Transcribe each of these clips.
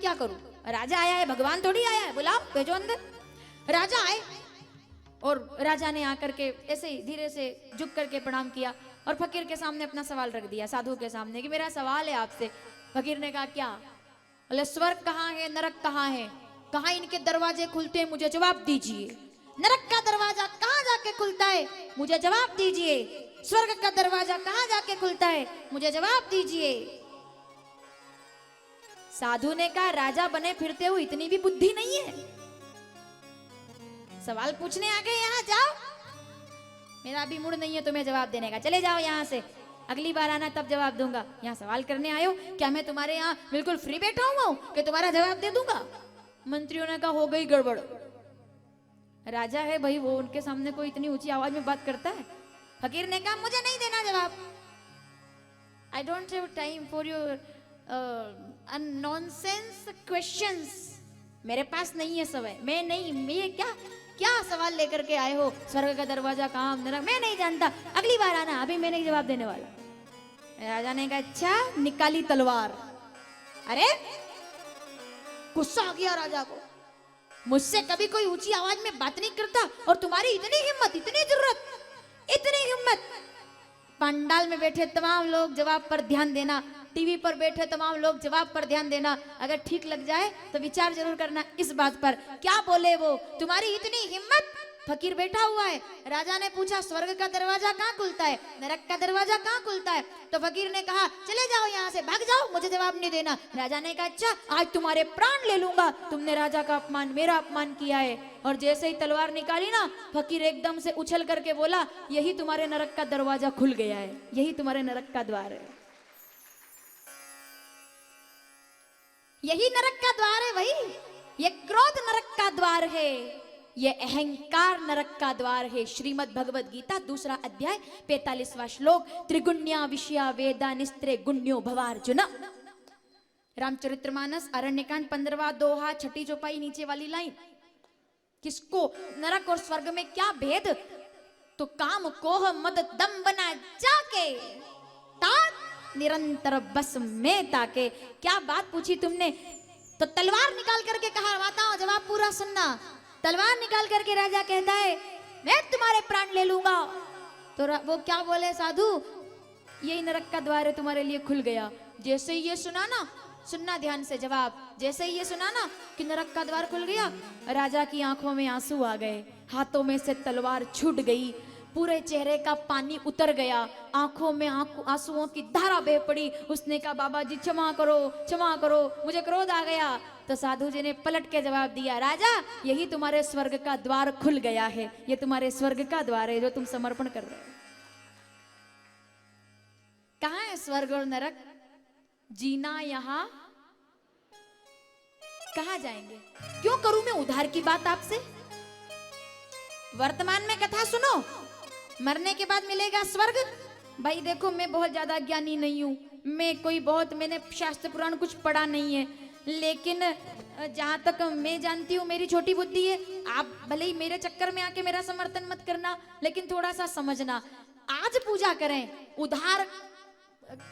क्या करूं? राजा आया है, भगवान थोड़ी आया है, बुलाओ, भेजो अंदर। राजा आए और राजा ने आकर के ऐसे ही धीरे से झुक करके प्रणाम किया और फकीर के सामने अपना सवाल रख दिया, साधु के सामने, कि मेरा सवाल है आपसे। फकीर ने कहा क्या? बोले स्वर्ग कहाँ है, नरक कहाँ है, कहाँ इनके दरवाजे खुलते हैं, मुझे जवाब दीजिए। नरक का दरवाजा कहाँ जाके खुलता है, मुझे जवाब दीजिए। स्वर्ग का दरवाजा कहाँ जाके खुलता है, मुझे जवाब दीजिए। साधु ने कहा राजा बने फिरते हो इतनी भी बुद्धि नहीं है, सवाल पूछने आ गए यहाँ, जाओ, मेरा अभी मूड नहीं है तुम्हें जवाब देने का, चले जाओ यहाँ से, अगली बार आना तब जवाब दूंगा। यहाँ सवाल करने आयो, क्या मैं तुम्हारे यहाँ बिल्कुल फ्री बैठा हुआ हूँ कि तुम्हारा जवाब दे दूंगा? मंत्रियों ने कहा हो गई गड़बड़, राजा है भाई वो, उनके सामने कोई इतनी ऊंची आवाज में बात करता है। फकीर ने कहा मुझे नहीं देना जवाब, I don't have time for your nonsense questions, मेरे पास नहीं है समय, मैं नहीं, मैं क्या सवाल लेकर के आए हो, स्वर्ग का दरवाजा कहाँ, मैं नहीं जानता, अगली बार आना, अभी मैं नहीं जवाब देने वाला। राजा ने कहा अच्छा, निकाली तलवार। अरे गुस्सा आ गया राजा को, मुझसे कभी कोई ऊंची आवाज में बात नहीं करता और तुम्हारी इतनी हिम्मत, इतनी जरूरत, इतनी हिम्मत। पंडाल में बैठे तमाम लोग जवाब पर ध्यान देना, टीवी पर बैठे तमाम लोग जवाब पर ध्यान देना, अगर ठीक लग जाए तो विचार जरूर करना इस बात पर, क्या बोले वो, तुम्हारी इतनी हिम्मत। फकीर बैठा हुआ है, राजा ने पूछा स्वर्ग का दरवाजा कहाँ खुलता है, नरक का दरवाजा कहाँ खुलता है? तो फकीर ने कहा चले जाओ यहाँ से, भाग जाओ, मुझे जवाब नहीं देना। राजा ने कहा अच्छा, आज तुम्हारे प्राण ले लूंगा, तुमने राजा का अपमान, मेरा अपमान किया है। और जैसे ही तलवार निकाली ना, फकीर एकदम से उछल करके बोला यही तुम्हारे नरक का दरवाजा खुल गया है, यही तुम्हारे नरक का द्वार है, यही नरक का द्वार है भाई, ये क्रोध नरक का द्वार है, ये अहंकार नरक का द्वार है। श्रीमद् भगवद गीता 2 अध्याय 45वां श्लोक, त्रिगुण्या विषया वेदा निस्त्रे गुण्यो भवार्जुन। रामचरितमानस अरण्यकांड 15वां दोहा 6 चौपाई नीचे वाली लाइन, किसको नरक और स्वर्ग में क्या भेद, तो काम कोह मद दम बना जाके तात निरंतर बस में ताके। क्या बात पूछी तुमने, तो तलवार निकाल करके कहा बताओ, जवाब पूरा सुनना। तलवार निकाल करके राजा कहता है मैं तुम्हारे प्राण ले लूंगा, तो वो क्या बोले साधु, यही नरक का द्वार है तुम्हारे लिए खुल गया। जैसे ही ये सुना ना, सुनना ध्यान से जवाब, जैसे ही ये सुना ना कि नरक का द्वार खुल गया, राजा की आंखों में आंसू आ गए, हाथों में से तलवार छूट गई, पूरे चेहरे का पानी उतर गया, आंखों में आंसुओं की धारा बह पड़ी। उसने कहा बाबा जी क्षमा करो, क्षमा करो, मुझे क्रोध आ गया। तो साधु जी ने पलट के जवाब दिया राजा यही तुम्हारे स्वर्ग का द्वार खुल गया है, ये तुम्हारे स्वर्ग का द्वार है जो तुम समर्पण कर रहे हो। कहाँ है स्वर्ग और नरक, जीना यहाँ, कहाँ जाएंगे? क्यों करूं मैं उधार की बात आपसे, वर्तमान में कथा सुनो, मरने के बाद मिलेगा स्वर्ग। भाई देखो मैं बहुत ज्यादा ज्ञानी नहीं हूं, मैं कोई बहुत, मैंने शास्त्र पुराण कुछ पढ़ा नहीं है, लेकिन जहां तक मैं जानती हूँ मेरी छोटी बुद्धि है, आप भले ही मेरे चक्कर में आके मेरा समर्थन मत करना, लेकिन थोड़ा सा समझना। आज पूजा करें उधार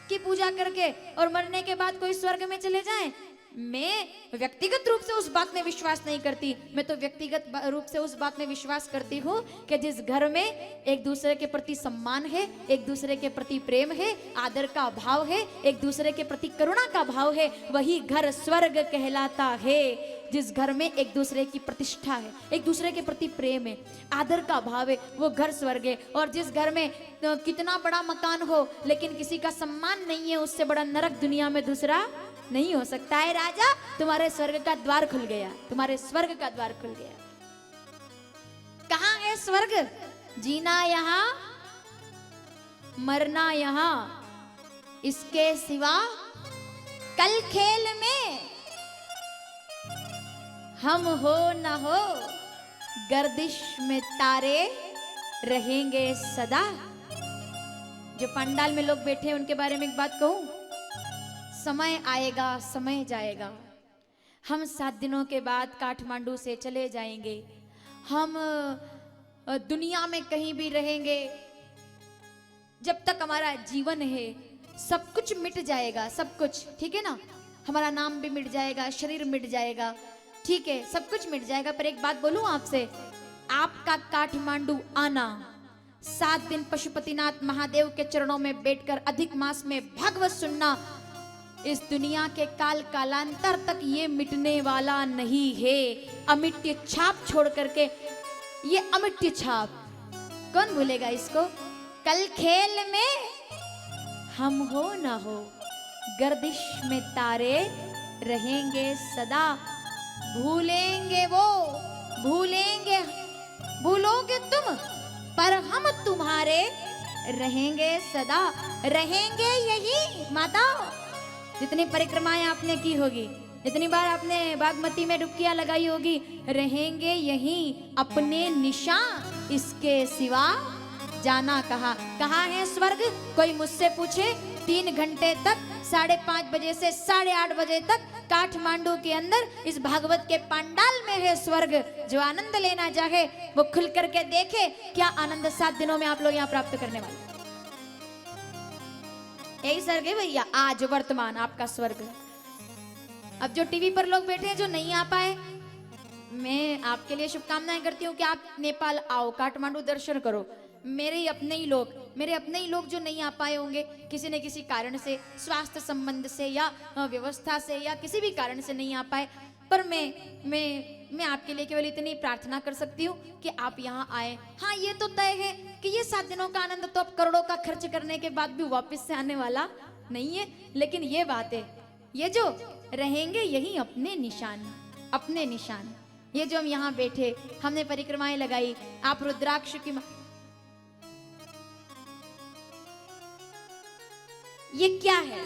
की पूजा करके और मरने के बाद कोई स्वर्ग में चले जाएं, मैं व्यक्तिगत रूप से उस बात में विश्वास नहीं करती। मैं तो व्यक्तिगत रूप से उस बात में विश्वास करती हूँ कि जिस घर में एक दूसरे के प्रति सम्मान है, एक दूसरे के प्रति प्रेम है, आदर का भाव है, एक दूसरे के प्रति करुणा का भाव है, वही घर स्वर्ग कहलाता है। जिस घर में एक दूसरे की प्रतिष्ठा है, एक दूसरे के प्रति प्रेम है, आदर का भाव है, वो घर स्वर्ग है। और जिस घर में कितना बड़ा मकान हो लेकिन किसी का सम्मान नहीं है, उससे बड़ा नरक दुनिया में दूसरा नहीं हो सकता है। राजा तुम्हारे स्वर्ग का द्वार खुल गया, तुम्हारे स्वर्ग का द्वार खुल गया। कहाँ है स्वर्ग, जीना यहाँ, मरना यहाँ, इसके सिवा कल खेल में हम हो न हो, गर्दिश में तारे रहेंगे सदा। जो पंडाल में लोग बैठे हैं उनके बारे में एक बात कहूं, समय आएगा समय जाएगा, हम 7 दिनों के बाद काठमांडू से चले जाएंगे, हम दुनिया में कहीं भी रहेंगे, जब तक हमारा जीवन है सब कुछ मिट जाएगा, सब कुछ ठीक है ना। हमारा नाम भी मिट जाएगा, शरीर मिट जाएगा, ठीक है, सब कुछ मिट जाएगा, पर एक बात बोलूं आपसे, आपका काठमांडू आना, 7 दिन पशुपतिनाथ महादेव के चरणों में बैठकर अधिक मास में भागवत सुनना, इस दुनिया के काल कालांतर तक ये मिटने वाला नहीं है। अमिट्य छाप छोड़ करके, ये अमिट्य छाप कौन भूलेगा इसको। कल खेल में हम हो ना हो, गर्दिश में तारे रहेंगे सदा, भूलेंगे वो, भूलेंगे, भूलोगे तुम पर हम तुम्हारे रहेंगे सदा, रहेंगे यही माता। जितनी परिक्रमाएं आपने की होगी, जितनी बार आपने बागमती में डुबकियां लगाई होगी, रहेंगे यहीं अपने निशान, इसके सिवा जाना कहाँ। कहाँ है स्वर्ग, कोई मुझसे पूछे 3 घंटे तक 5:30 बजे से 8:30 बजे तक काठमांडू के अंदर इस भागवत के पंडाल में है स्वर्ग। जो आनंद लेना चाहे वो खुल करके देखे, क्या आनंद 7 दिनों में आप लोग यहाँ प्राप्त करने वाले। यही स्वर्ग है भैया, आज वर्तमान आपका स्वर्ग। अब जो टीवी पर लोग बैठे हैं, जो नहीं आ पाए, मैं आपके लिए शुभकामनाएं करती हूँ कि आप नेपाल आओ, काठमांडू दर्शन करो। मेरे अपने ही लोग जो नहीं आ पाए होंगे किसी न किसी कारण से, स्वास्थ्य संबंध से या व्यवस्था से या किसी भी कारण से नहीं आ पाए, पर मैं आपके लिए केवल इतनी प्रार्थना कर सकती हूँ कि आप यहाँ आए। हाँ, ये तो तय है कि ये 7 दिनों का आनंद तो अब करोड़ों का खर्च करने के बाद भी वापस से आने वाला नहीं है, लेकिन ये बात है, ये जो रहेंगे यही अपने निशान, अपने निशान। ये जो हम यहाँ बैठे, हमने परिक्रमाएं लगाई, आप रुद्राक्ष की, ये क्या है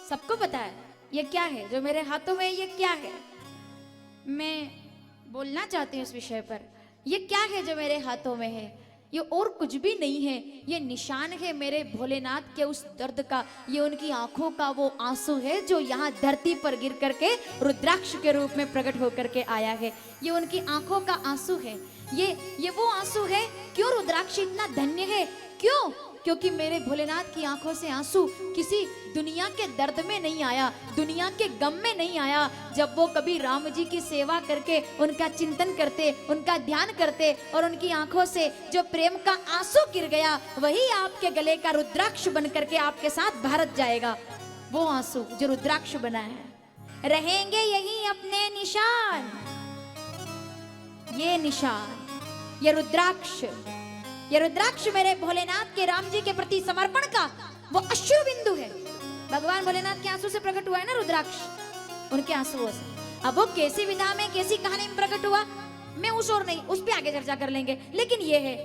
सबको पता है, ये क्या है जो मेरे हाथों में, ये क्या है। मैं बोलना चाहती हूँ इस विषय पर, ये क्या है जो मेरे हाथों में है, ये और कुछ भी नहीं है, ये निशान है मेरे भोलेनाथ के उस दर्द का, ये उनकी आंखों का वो आंसू है जो यहाँ धरती पर गिर करके रुद्राक्ष के रूप में प्रकट होकर के आया है। ये उनकी आंखों का आंसू है, ये वो आंसू है। क्यों रुद्राक्ष इतना धन्य है, क्यों? क्योंकि मेरे भोलेनाथ की आंखों से आंसू किसी दुनिया के दर्द में नहीं आया, दुनिया के गम में नहीं आया। जब वो कभी राम जी की सेवा करके उनका चिंतन करते, उनका ध्यान करते और उनकी आंखों से जो प्रेम का आंसू गिर गया, वही आपके गले का रुद्राक्ष बन करके आपके साथ भारत जाएगा। वो आंसू जो रुद्राक्ष बना है, रहेंगे यही अपने निशान, ये निशान, ये रुद्राक्ष, ये रुद्राक्ष मेरे भोलेनाथ के राम जी के प्रति समर्पण का वो अश्रु बिंदु है। भगवान भोलेनाथ के आंसू से प्रकट हुआ है ना रुद्राक्ष, उनके आंसुओं से। अब वो कैसी विधा में, कैसी कहानी में प्रकट हुआ, मैं उस और नहीं, उस पे आगे चर्चा कर लेंगे, लेकिन ये है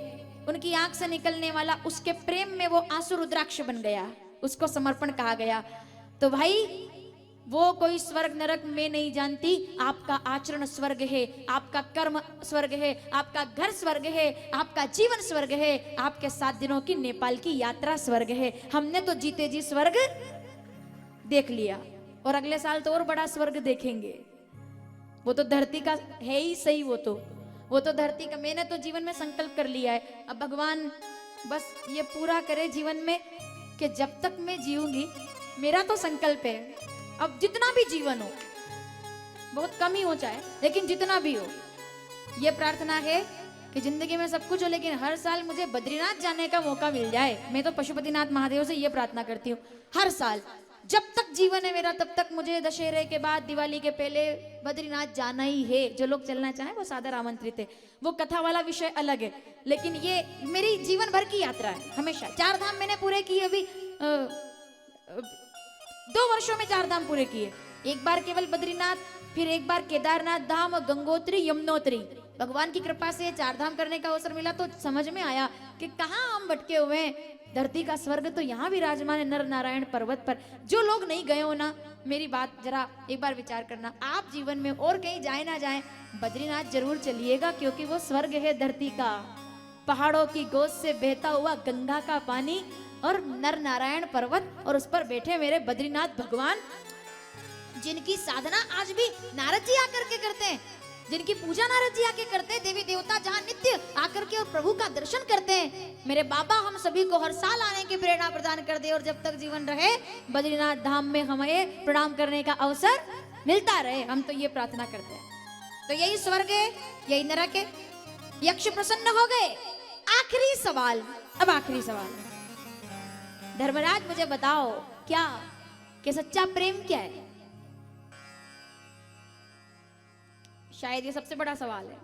उनकी आंख से निकलने वाला, उसके प्रेम में वो आंसू रुद्राक्ष बन गया, उसको समर्पण कहा गया। तो भाई वो कोई स्वर्ग नरक में नहीं जानती, आपका आचरण स्वर्ग है, आपका कर्म स्वर्ग है, आपका घर स्वर्ग है, आपका जीवन स्वर्ग है, आपके 7 दिनों की नेपाल की यात्रा स्वर्ग है। हमने तो जीते जी स्वर्ग देख लिया और अगले साल तो और बड़ा स्वर्ग देखेंगे। वो तो धरती का है ही सही, वो तो धरती का, मैंने तो जीवन में संकल्प कर लिया है। अब भगवान बस ये पूरा करे जीवन में कि जब तक मैं जीऊंगी, मेरा तो संकल्प है, अब जितना भी जीवन हो, बहुत कम ही हो चाहे, लेकिन जितना भी हो, ये प्रार्थना है कि जिंदगी में सब कुछ हो, लेकिन हर साल मुझे बद्रीनाथ जाने का मौका मिल जाए। मैं तो पशुपतिनाथ महादेव से ये प्रार्थना करती हूँ, हर साल जब तक जीवन है मेरा, तब तक मुझे दशहरे के बाद, दिवाली के पहले बद्रीनाथ जाना ही है। जो लोग चलना चाहें वो सादर आमंत्रित है। वो कथा वाला विषय अलग है, लेकिन ये मेरी जीवन भर की यात्रा है। हमेशा 4 धाम मैंने पूरे किए, अभी 2 वर्षों में 4 धाम पूरे किए। एक बार केवल बद्रीनाथ, फिर एक बार केदारनाथ धाम, गंगोत्री, यमुनोत्री। भगवान की कृपा से 4 धाम करने का अवसर मिला तो समझ में आया कि कहाँ हम भटके हुए हैं। धरती का स्वर्ग तो यहाँ विराजमान है, नर नारायण पर्वत पर। जो लोग नहीं गए हो ना, मेरी बात जरा एक बार विचार करना। आप जीवन में और कहीं जाए ना जाए, बद्रीनाथ जरूर चलिएगा, क्योंकि वो स्वर्ग है धरती का। पहाड़ों की गोद से बहता हुआ गंगा का पानी और नर नारायण पर्वत, और उस पर बैठे मेरे बद्रीनाथ भगवान, जिनकी साधना आज भी नारद जी आकर के करते हैं। जिनकी पूजा नारद जी आके करते हैं, देवी देवता जहाँ नित्य आकर के और प्रभु का दर्शन करते हैं। मेरे बाबा हम सभी को हर साल आने की प्रेरणा प्रदान कर दे और जब तक जीवन रहे बद्रीनाथ धाम में हमें प्रणाम करने का अवसर मिलता रहे, हम तो ये प्रार्थना करते हैं। तो यही स्वर्ग है, यही नरक है। यक्ष प्रसन्न हो गए। आखिरी सवाल, अब आखिरी सवाल, धर्मराज मुझे बताओ क्या कि सच्चा प्रेम क्या है? शायद ये सबसे बड़ा सवाल है।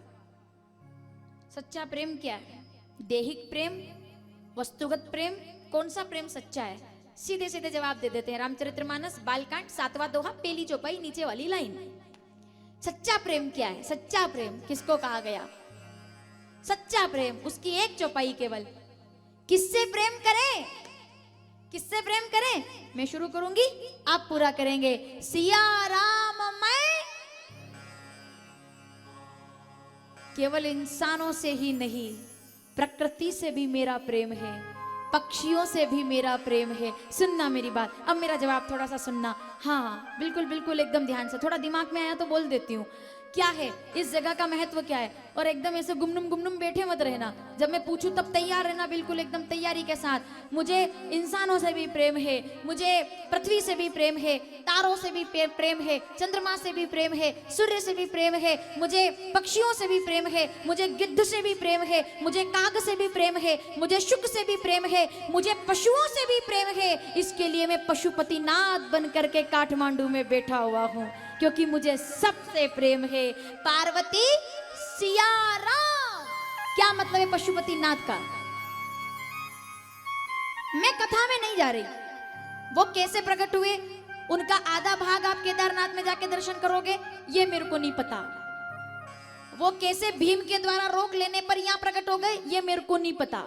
सच्चा प्रेम क्या है? देहिक प्रेम, वस्तुगत प्रेम, कौन सा प्रेम सच्चा है? सीधे सीधे जवाब दे देते हैं। रामचरितमानस बालकांड 7वां दोहा पहली चौपाई नीचे वाली लाइन। सच्चा प्रेम क्या है? सच्चा प्रेम किसको कहा गया? सच्चा प्रेम उसकी एक चौपाई केवल। किससे प्रेम करें? किससे प्रेम करें? मैं शुरू करूंगी, आप पूरा करेंगे। सिया राम मैं केवल इंसानों से ही नहीं, प्रकृति से भी मेरा प्रेम है, पक्षियों से भी मेरा प्रेम है। सुनना मेरी बात, अब मेरा जवाब थोड़ा सा सुनना। हाँ बिल्कुल बिल्कुल एकदम ध्यान से, थोड़ा दिमाग में आया तो बोल देती हूँ। क्या है इस जगह का महत्व, क्या है? और एकदम ऐसे गुमनुम बैठे मत रहना, जब मैं पूछूं तब तैयार रहना, बिल्कुल एकदम तैयारी के साथ। मुझे इंसानों से भी प्रेम है, मुझे पृथ्वी से भी प्रेम है, तारों से भी प्रेम है, चंद्रमा से भी प्रेम है, सूर्य से भी प्रेम है, मुझे पक्षियों से भी प्रेम है, मुझे गिद्ध से भी प्रेम है, मुझे काग से भी प्रेम है, मुझे शुक से भी प्रेम है, मुझे पशुओं से भी प्रेम है। इसके लिए मैं पशुपतिनाथ बन करके काठमांडू में बैठा हुआ हूँ, क्योंकि मुझे सबसे प्रेम है। पार्वती सिया राम, क्या मतलब है पशुपतिनाथ का? मैं कथा में नहीं जा रही, वो कैसे प्रकट हुए, उनका आधा भाग आप केदारनाथ में जाके दर्शन करोगे, ये मेरे को नहीं पता। वो कैसे भीम के द्वारा रोक लेने पर यहां प्रकट हो गए, ये मेरे को नहीं पता।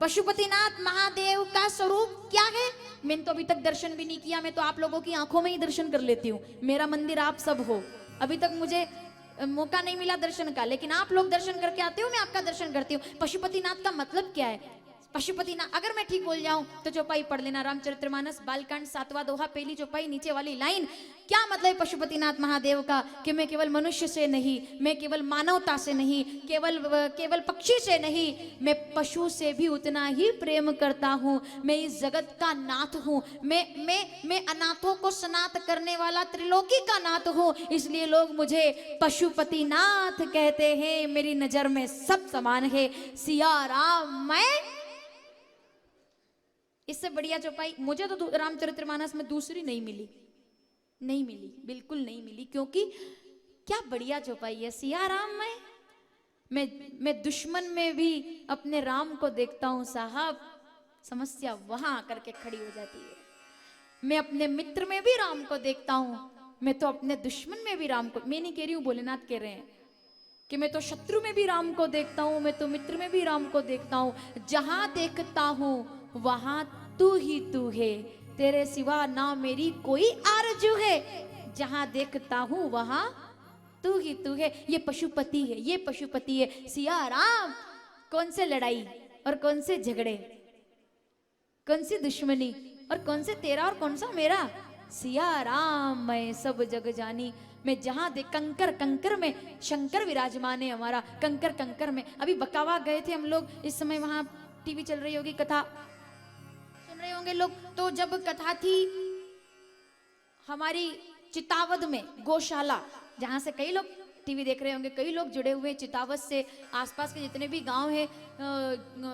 पशुपतिनाथ महादेव का स्वरूप क्या है, मैंने तो अभी तक दर्शन भी नहीं किया। मैं तो आप लोगों की आंखों में ही दर्शन कर लेती हूँ। मेरा मंदिर आप सब हो, अभी तक मुझे मौका नहीं मिला दर्शन का, लेकिन आप लोग दर्शन करके आते हो, मैं आपका दर्शन करती हूँ। पशुपतिनाथ का मतलब क्या है? पशुपतिनाथ, अगर मैं ठीक बोल जाऊं तो चौपाई पढ़ लेना, रामचरितमानस बालकांड 7वां दोहा पहली चौपाई नीचे वाली लाइन। क्या मतलब है पशुपतिनाथ महादेव का? कि मैं केवल मनुष्य से नहीं, मैं केवल मानवता से नहीं, केवल पक्षी से नहीं, मैं पशु से भी उतना ही प्रेम करता हूँ। मैं इस जगत का नाथ हूँ, मैं अनाथों को सनाथ करने वाला त्रिलोकी का नाथ हूँ, इसलिए लोग मुझे पशुपतिनाथ कहते हैं। मेरी नजर में सब समान है। सिया राम मैं, इससे बढ़िया चौपाई मुझे तो रामचरितमानस में दूसरी नहीं मिली, नहीं मिली, बिल्कुल नहीं मिली। क्योंकि क्या बढ़िया चौपाई है। सिया राम मैं दुश्मन में भी अपने राम को देखता हूं साहब, समस्या वहां आकर के खड़ी हो जाती है। मैं अपने मित्र में भी राम को देखता हूं, मैं तो अपने दुश्मन में भी राम को, मैं नहीं कह रही हूं, भोलेनाथ कह रहे हैं कि मैं तो शत्रु में भी राम को देखता हूं, मैं तो मित्र में भी राम को देखता हूं। जहां देखता हूं वहां तू ही तू है, तेरे सिवा ना मेरी कोई आरजू है। जहां देखता हूं वहां तू ही तू है। ये पशुपति है, ये पशुपति है। सिया राम, कौन से लड़ाई और कौन से झगड़े, कौन सी दुश्मनी और कौन से तेरा और कौन सा मेरा। सिया राम मैं सब जग जानी, मैं जहां देख कंकर कंकर में शंकर विराजमान है हमारा। कंकर कंकर में, अभी बकावा गए थे हम लोग, इस समय वहां टीवी चल रही होगी, कथा सुन रहे होंगे लोग। तो जब कथा थी हमारी चितावद में, गौशाला, जहां से कई लोग टीवी देख रहे होंगे, कई लोग जुड़े हुए चितावत से, आसपास के जितने भी गांव हैं,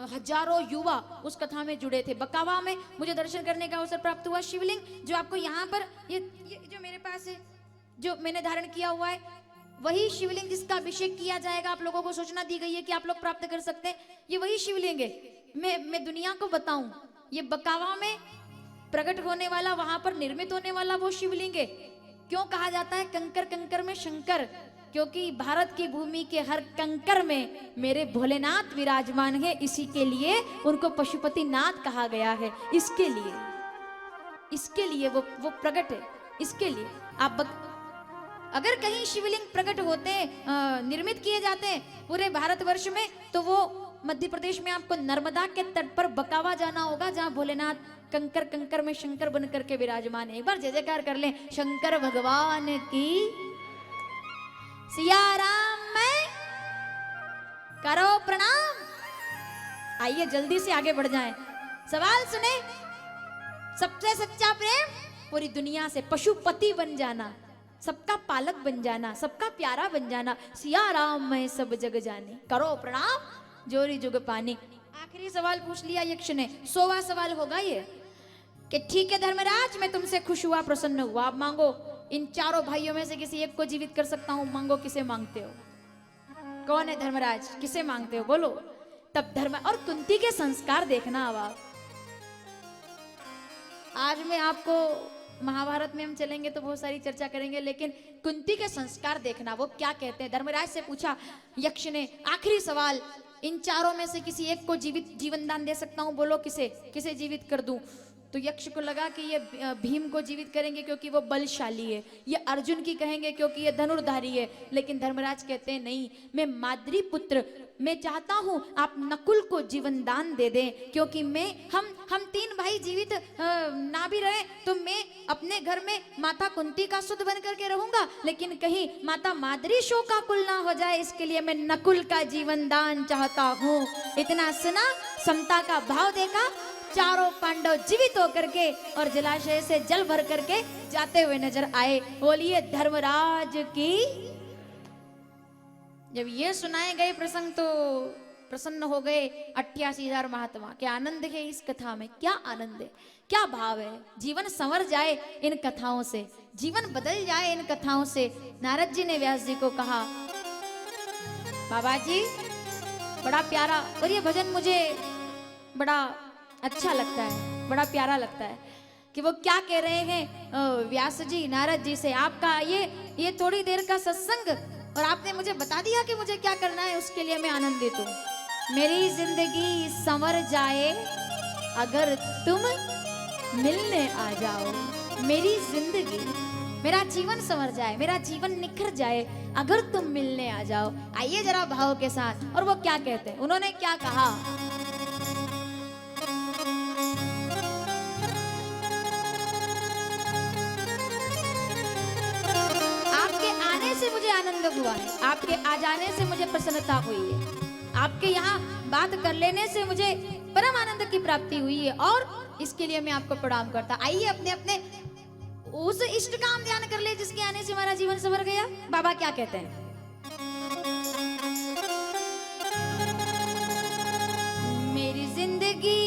हजारों युवा उस कथा में जुड़े थे। बकावा में मुझे दर्शन करने का अवसर प्राप्त हुआ। शिवलिंग जो आपको यहाँ पर ये जो मेरे पास है, जो मैंने धारण किया हुआ है, वही शिवलिंग जिसका अभिषेक किया जाएगा। आप लोगों को सूचना दी गई है कि आप लोग प्राप्त कर सकते हैं, ये वही शिवलिंग है। मैं दुनिया को बताऊं, ये बकावा में प्रकट होने वाला, वहां पर निर्मित होने वाला वो शिवलिंग है। क्यों कहा जाता है कंकर कंकर में शंकर? क्योंकि भारत की भूमि के हर कंकर में मेरे भोलेनाथ विराजमान है, इसी के लिए उनको पशुपतिनाथ कहा गया है। इसके लिए वो प्रकट है, इसके लिए। आप अगर कहीं शिवलिंग प्रकट होते, निर्मित किए जाते पूरे भारतवर्ष में, तो वो मध्य प्रदेश में आपको नर्मदा के तट पर बकावा जाना होगा, जहां भोलेनाथ कंकर कंकर में शंकर बन करके विराजमान है। एक बार जय जयकार कर लें शंकर भगवान की। सिया राम मैं करो प्रणाम। आइए जल्दी से आगे बढ़ जाएं। सवाल सुने। सबसे सच्चा प्रेम पूरी दुनिया से पशुपति बन जाना, सबका पालक बन जाना, सबका प्यारा बन जाना। सिया राम मैं सब जग जाने, करो प्रणाम जोरी जुग पानी। आखिरी सवाल पूछ लिया यक्ष ने। 100वां सवाल होगा ये कि ठीक है धर्मराज, मैं तुमसे खुश हुआ, प्रसन्न हुआ, आप मांगो। इन चारों भाइयों में से किसी एक को जीवित कर सकता हूं, मांगो। किसे मांगते हो? कौन है धर्मराज? किसे मांगते हो बोलो। तब धर्म और कुंती के संस्कार देखना। अब आप आज मैं आपको, महाभारत में हम चलेंगे तो बहुत सारी चर्चा करेंगे, लेकिन कुंती के संस्कार देखना, वो क्या कहते हैं। धर्मराज से पूछा यक्ष ने, आखिरी सवाल, इन चारों में से किसी एक को जीवन दान दे सकता हूं, बोलो किसे किसे जीवित कर दूं। तो यक्ष को लगा कि ये भीम को जीवित करेंगे क्योंकि वो बलशाली है, ये अर्जुन की कहेंगे क्योंकि ये धनुर्धारी है। लेकिन धर्मराज कहते हैं नहीं, मैं माद्री पुत्र, मैं चाहता हूं आप नकुल को जीवन दान दे दें, क्योंकि हम 3 भाई जीवित ना भी रहे तो मैं अपने घर में माता कुंती का सुध बन करके रहूंगा, लेकिन कहीं माता माद्री शोकाकुल ना हो जाए, इसके लिए मैं नकुल का जीवन दान चाहता हूं। इतना सुना, समता का भाव देखा, चारों पांडव जीवित होकर के और जलाशय से जल भर करके जाते हुए नजर आए। बोलिए धर्मराज की। जब ये सुनाए गए प्रसंग तो प्रसन्न हो गए 88,000 महात्मा। क्या आनंद है इस कथा में, क्या आनंद है, क्या भाव है। जीवन संवर जाए इन कथाओं से, जीवन बदल जाए इन कथाओं से। नारद जी ने व्यास जी को कहा, बाबा जी बड़ा प्यारा, और ये भजन मुझे बड़ा अच्छा लगता है, बड़ा प्यारा लगता है कि वो क्या कह रहे हैं व्यास जी नारद जी से, आपका ये थोड़ी देर का सत्संग और आपने मुझे बता दिया कि मुझे क्या करना है, उसके लिए मैं आनंदित हूँ। मेरी जिंदगी संवर जाए अगर तुम मिलने आ जाओ, मेरी जिंदगी, मेरा जीवन संवर जाए, मेरा जीवन निखर जाए अगर तुम मिलने आ जाओ। आइए जरा भाव के साथ। और वो क्या कहते हैं, उन्होंने क्या कहा। से मुझे आनंद हुआ है, आपके आ जाने से मुझे प्रसन्नता हुई है, आपके यहाँ बात कर लेने से मुझे परम आनंद की प्राप्ति हुई है, और इसके लिए मैं आपको प्रणाम करता। आइए अपने अपने उस इष्ट का हम ध्यान कर ले जिसके आने से हमारा जीवन संवर गया। बाबा क्या कहते हैं, मेरी जिंदगी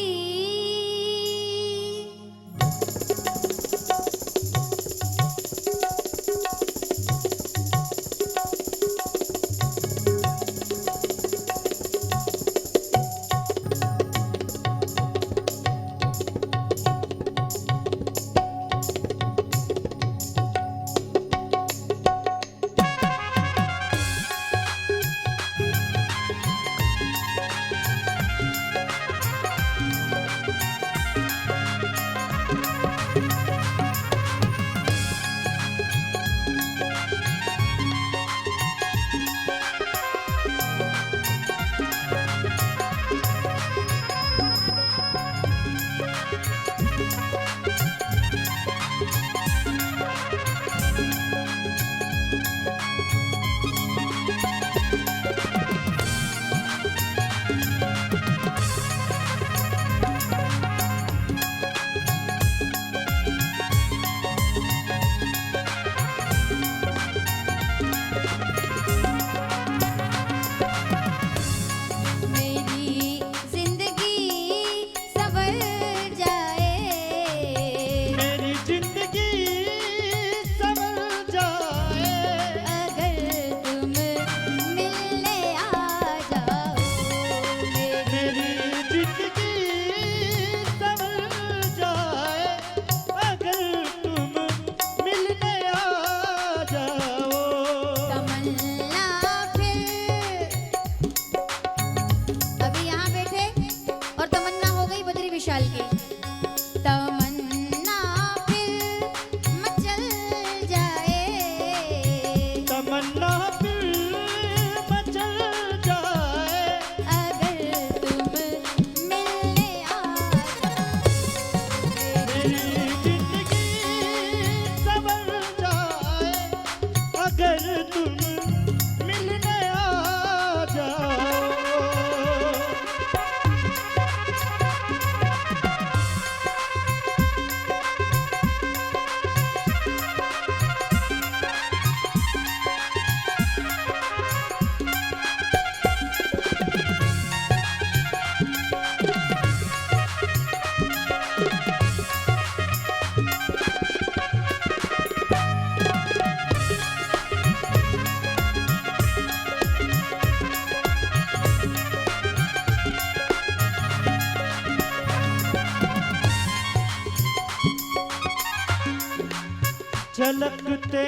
झलकते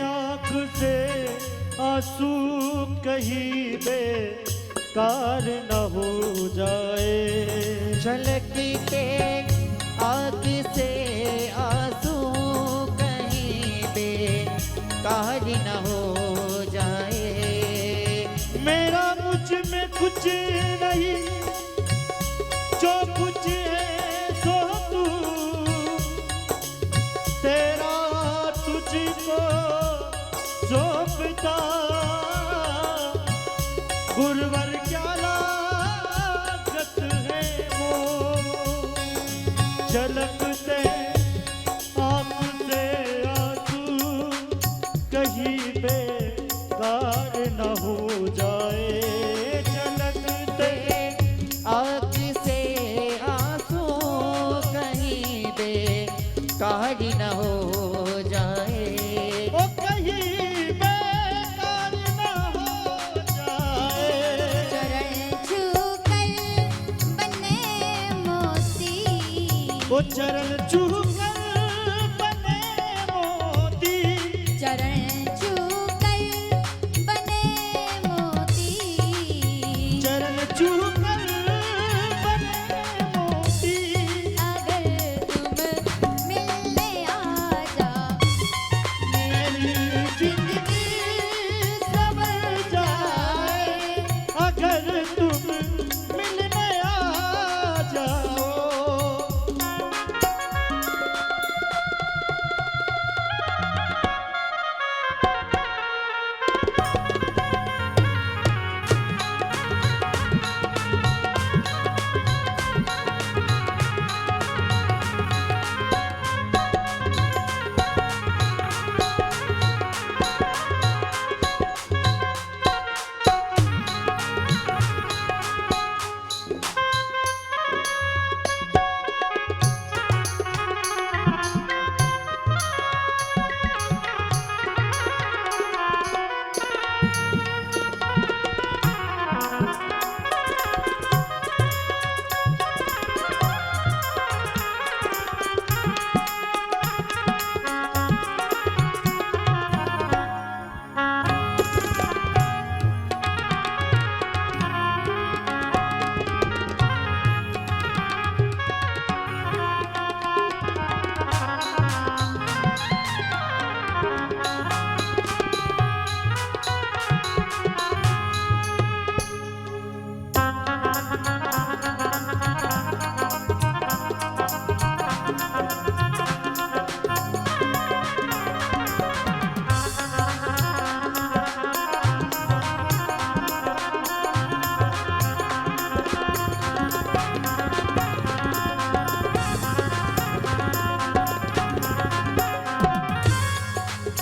आँख से आंसू कहीं बेकार न हो जाए। झलकते आँख से आंसू कहीं बेकार न हो जाए। मेरा मुझ में कुछ नहीं, जो कुछ है सो तू, तेरा तुझको सौंपता गुरवर क्या लागत है वो। झलकते आँख से आंसू कहीं बेकार न हो जाए। झलकते आँख से आंसू कहीं बेकार न हो जाए। ओ कहीं बेकार न हो जाए। चरण छूकर बने मोती, ओ चरण छूकर बने मोती, चरण छूकर बने मोती, चरण छूकर बने मोती। अगर तुम मिलने आ जा, मेरी जिंदगी संवर जाए, अगर तुम मिलने आ जाओ।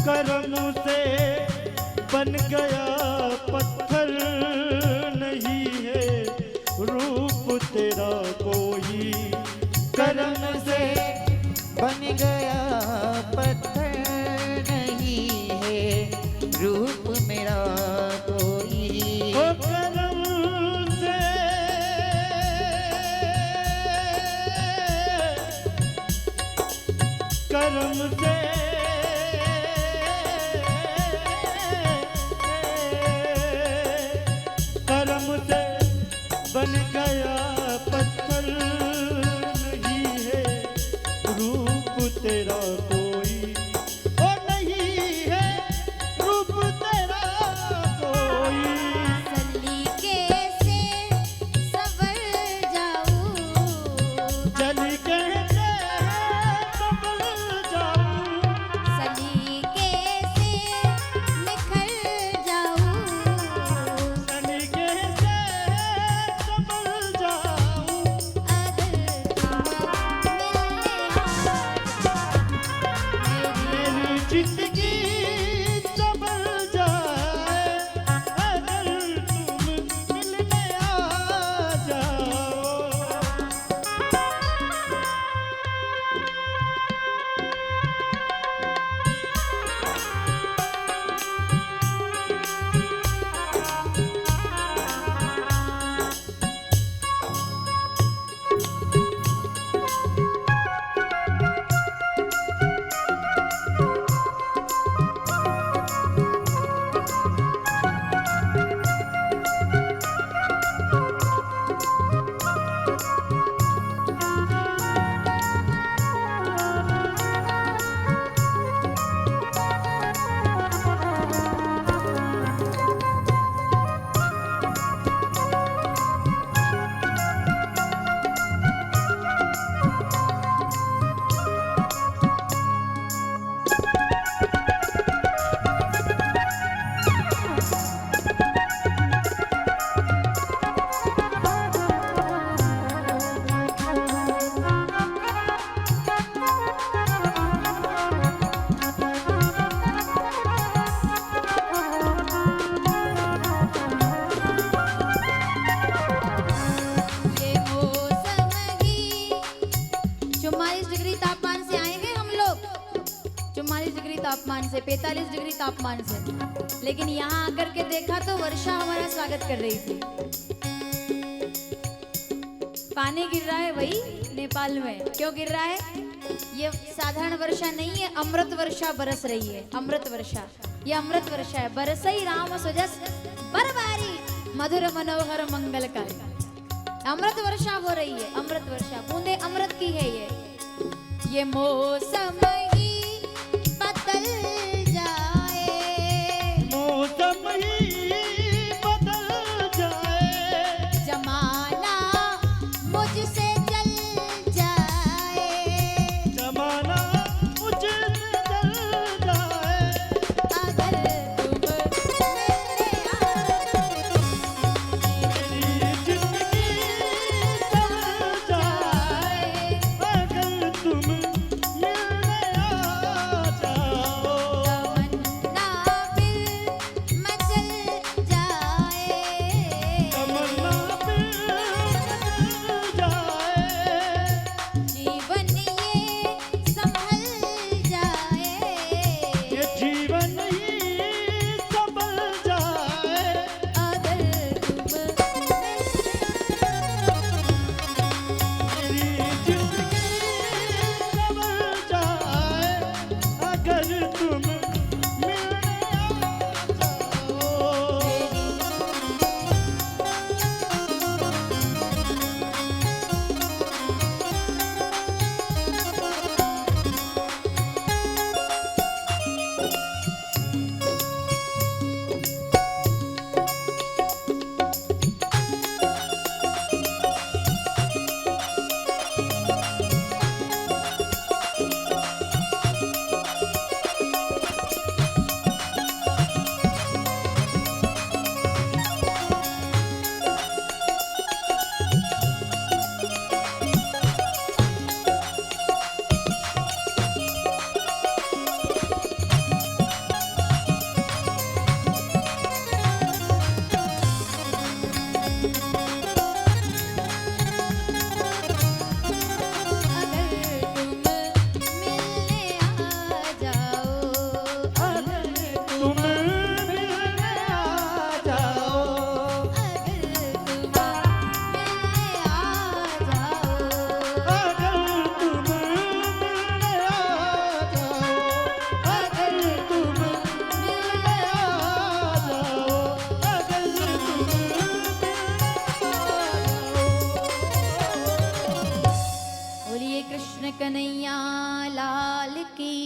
करम से बन गया पत्थर नहीं है रूप तेरा कोई। करम से बन गया पत्थर नहीं है रूप मेरा कोई। ओ करम से करम से करम से बन गया पत्थर नहीं है रूप तेरा कोई। ओ नहीं है रूप तेरा कोई। सलीके से संवर जाऊं, चल कहते हैं संभल जाऊं, सलीके से निखर जाऊं, सलीके से संभल जाऊं। अगर तुम मिलने आ जा, मेरी जिंदगी संभल जाए, अगर तुम मिलने आ जाओ। 44 डिग्री तापमान से, 45 डिग्री तापमान से, लेकिन यहाँ आकर के देखा तो वर्षा हमारा स्वागत कर रही थी। पानी गिर रहा है वही नेपाल में, क्यों गिर रहा है? ये साधारण वर्षा नहीं है, अमृत वर्षा बरस रही है। अमृत वर्षा, ये अमृत वर्षा है। बरसई राम सुजस बरबारी, मधुर मनोहर मंगलकारी। अमृत वर्षा हो रही है, अमृत वर्षा, बूंदे अमृत की है ये मौसम ही बदल जाए, मौसम ही बदल जाए, जमाना मुझसे जल जाए, जमाना मुझसे जल जाए, अगर तुम मेरे मेरी जिंदगी जल जाए, अगर तुम मिलने आ जाओ, तमन्ना फिर मचल जाए, तमन्ना फिर जल जाए, जीवन ये संभल जाए, ये जीवन ही संभल जाए, अगर तुम मेरी जिंदगी संभल जाए, अगर तुम मिलने आ जाओ। अगर तुम मिलने आ जाओ, अगर तुम मिलने आ जाओ, अगर तुम मिलने आ जाओ, अगर तुम मिलने आ जाओ, अगर तुम मिलने आ जाओ, अगर तुम बोलिए कृष्ण कन्हैया लाल की।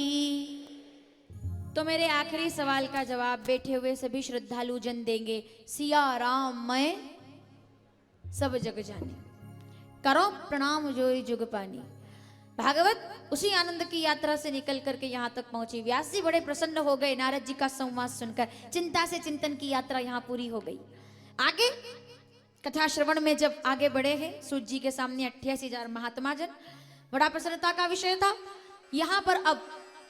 तो मेरे आखिरी सवाल का जवाब बैठे हुए सभी श्रद्धालु जन देंगे। सिया राम मैं सब जग जाने, करो प्रणाम जोई जुग पानी। भागवत उसी आनंद की यात्रा से निकल करके यहाँ तक पहुंची। व्यास जी बड़े प्रसन्न हो गए नारद जी का संवाद सुनकर। चिंता से चिंतन की यात्रा यहाँ पूरी हो गई। आगे कथा श्रवण में जब आगे बढ़े हैं, सूत जी के सामने 88,000 महात्मा जन, बड़ा प्रसन्नता का विषय था। यहाँ पर अब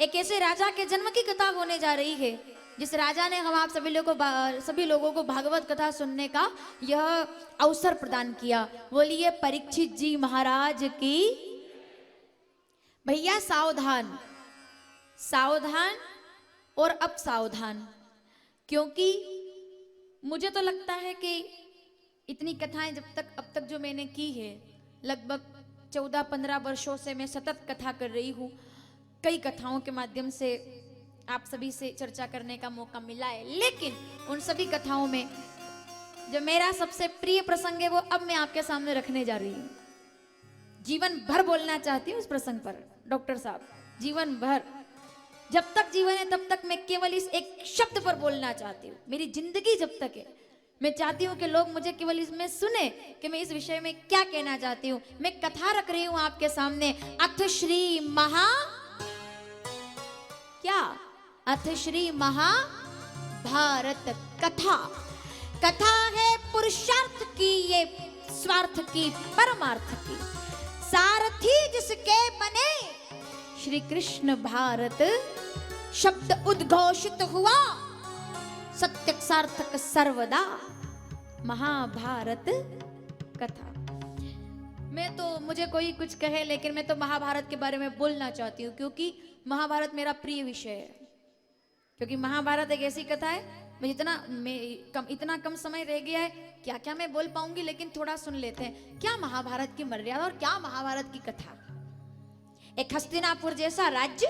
एक ऐसे राजा के जन्म की कथा होने जा रही है, जिस राजा ने हम आप सभी लोगों को भागवत कथा सुनने का यह अवसर प्रदान किया। बोलिए परीक्षित जी महाराज की। भैया सावधान, सावधान और अब सावधान, क्योंकि मुझे तो लगता है कि इतनी कथाएं अब तक जो मैंने की है, लगभग 14-15 वर्षों से मैं सतत कथा कर रही हूँ। कई कथाओं के माध्यम से आप सभी से चर्चा करने का मौका मिला है, लेकिन उन सभी कथाओं में जो मेरा सबसे प्रिय प्रसंग है वो अब मैं आपके सामने रखने जा रही हूँ। जीवन भर बोलना चाहती हूँ उस प्रसंग पर डॉक्टर साहब, जीवन भर। जब तक जीवन है तब तक मैं केवल इस एक शब्द पर बोलना चाहती हूँ। मेरी जिंदगी जब तक है मैं चाहती हूँ कि लोग मुझे केवल इसमें सुने कि मैं इस विषय में क्या कहना चाहती हूँ। मैं कथा रख रही हूँ आपके सामने। अथ श्री महाभारत कथा। कथा है पुरुषार्थ की, ये स्वार्थ की, परमार्थ की। सारथी जिसके बने श्री कृष्ण भारत, शब्द उद्घोषित हुआ सत्य सार्थक सर्वदा। महाभारत कथा। मैं तो मुझे कोई कुछ कहे लेकिन मैं तो महाभारत के बारे में बोलना चाहती हूँ क्योंकि महाभारत मेरा प्रिय विषय है। क्योंकि महाभारत एक ऐसी कथा है, इतना कम समय रह गया है, क्या क्या मैं बोल पाऊंगी, लेकिन थोड़ा सुन लेते हैं क्या महाभारत की मर्यादा और क्या महाभारत की कथा। एक हस्तिनापुर जैसा राज्य,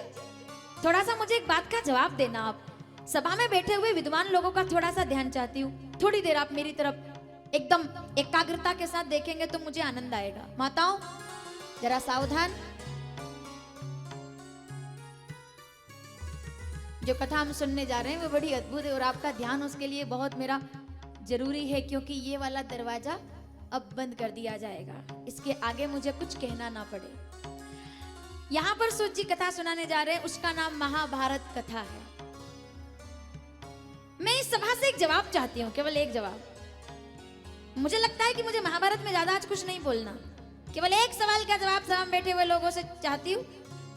थोड़ा सा मुझे एक बात का जवाब देना आप। सभा में बैठे हुए विद्वान लोगों का थोड़ा सा ध्यान चाहती हूँ, थोड़ी देर आप मेरी तरफ एकदम एकाग्रता के साथ देखेंगे तो मुझे आनंद आएगा। माताओं जरा सावधान। जो कथा हम सुनने जा रहे हैं वो बड़ी अद्भुत है और आपका ध्यान उसके लिए बहुत मेरा जरूरी है, क्योंकि ये वाला दरवाजा अब बंद कर दिया जाएगा, इसके आगे मुझे कुछ कहना ना पड़े। यहां पर सूत जी कथा सुनाने जा रहे हैं, उसका नाम महाभारत कथा है। मैं इस सभा से एक जवाब चाहती हूँ, केवल एक जवाब। मुझे लगता है कि मुझे महाभारत में ज्यादा आज कुछ नहीं बोलना, केवल एक सवाल का जवाब सभा में बैठे हुए लोगों से चाहती हूँ।